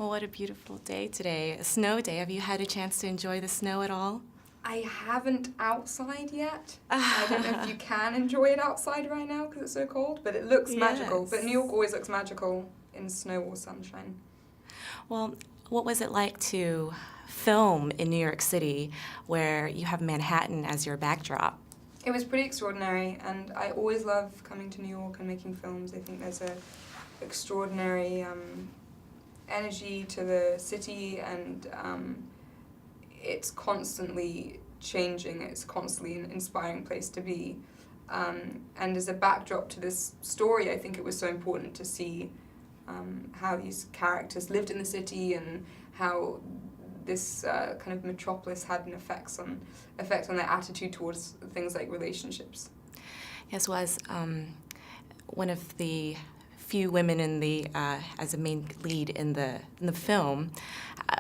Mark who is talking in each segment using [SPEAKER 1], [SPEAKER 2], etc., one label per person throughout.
[SPEAKER 1] Well, what a beautiful day today, a snow day. Have you had a chance to enjoy the snow at all?
[SPEAKER 2] I haven't outside yet. I don't know if you can enjoy it outside right now because it's so cold, but it looks magical. But New York always looks magical in snow or sunshine.
[SPEAKER 1] Well, what was it like to film in New York City where you have Manhattan as your backdrop?
[SPEAKER 2] It was pretty extraordinary, and I always love coming to New York and making films. I think there's a extraordinary energy to the city, and it's constantly changing. It's constantly an inspiring place to be. And as a backdrop to this story, I think it was so important to see how these characters lived in the city and how this kind of metropolis had an effect on their attitude towards things like relationships.
[SPEAKER 1] Yes, was one of the few women in the as a main lead in the film.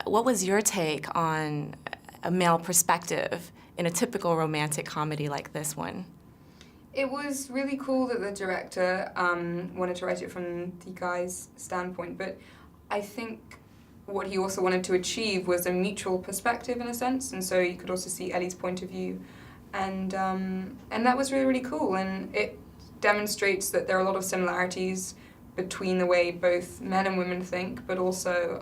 [SPEAKER 1] What was your take on a male perspective in a typical romantic comedy like this one?
[SPEAKER 2] It was really cool that the director wanted to write it from the guy's standpoint, but I think what he also wanted to achieve was a mutual perspective in a sense, and so you could also see Ellie's point of view, and that was really, really cool, and it demonstrates that there are a lot of similarities between the way both men and women think, but also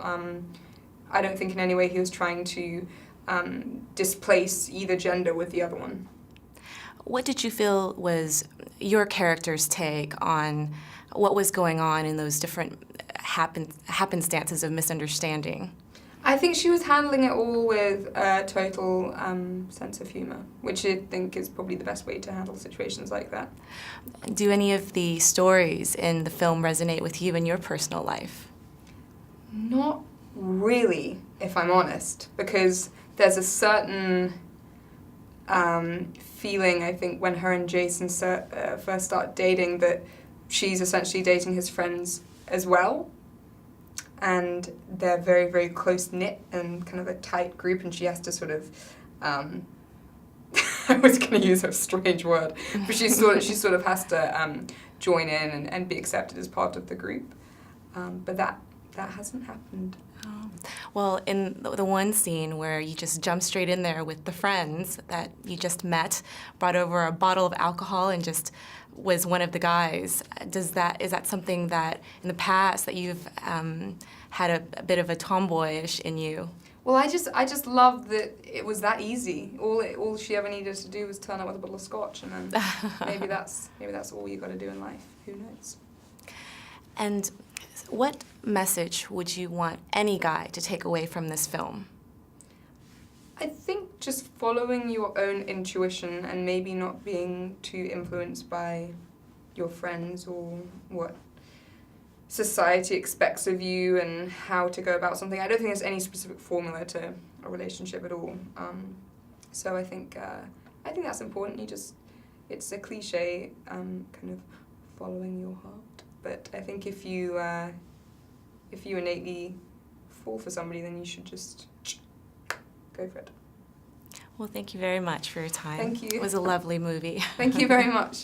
[SPEAKER 2] I don't think in any way he was trying to displace either gender with the other one.
[SPEAKER 1] What did you feel was your character's take on what was going on in those different happenstances of misunderstanding?
[SPEAKER 2] I think she was handling it all with a total sense of humor, which I think is probably the best way to handle situations like that.
[SPEAKER 1] Do any of the stories in the film resonate with you in your personal life?
[SPEAKER 2] Not really, if I'm honest, because there's a certain feeling, I think, when her and Jason first start dating, that she's essentially dating his friends as well. And they're very, very close-knit and kind of a tight group, and she has to sort of, I was going to use a strange word, but she sort of has to join in and be accepted as part of the group. But that hasn't happened.
[SPEAKER 1] Oh. Well, in the one scene where you just jump straight in there with the friends that you just met, brought over a bottle of alcohol and just was one of the guys, is that something that in the past that you've had a bit of a tomboyish in you?
[SPEAKER 2] Well, I just loved that it was that easy. All she ever needed to do was turn up with a bottle of scotch, and then maybe that's all you got to do in life. Who knows?
[SPEAKER 1] And what message would you want any guy to take away from this film?
[SPEAKER 2] I think just following your own intuition and maybe not being too influenced by your friends or what society expects of you and how to go about something. I don't think there's any specific formula to a relationship at all. So I think that's important. It's a cliche, kind of following your heart. But I think if you innately fall for somebody, then you should just go for it.
[SPEAKER 1] Well, thank you very much for your time.
[SPEAKER 2] Thank you.
[SPEAKER 1] It was a lovely movie.
[SPEAKER 2] Thank you very much.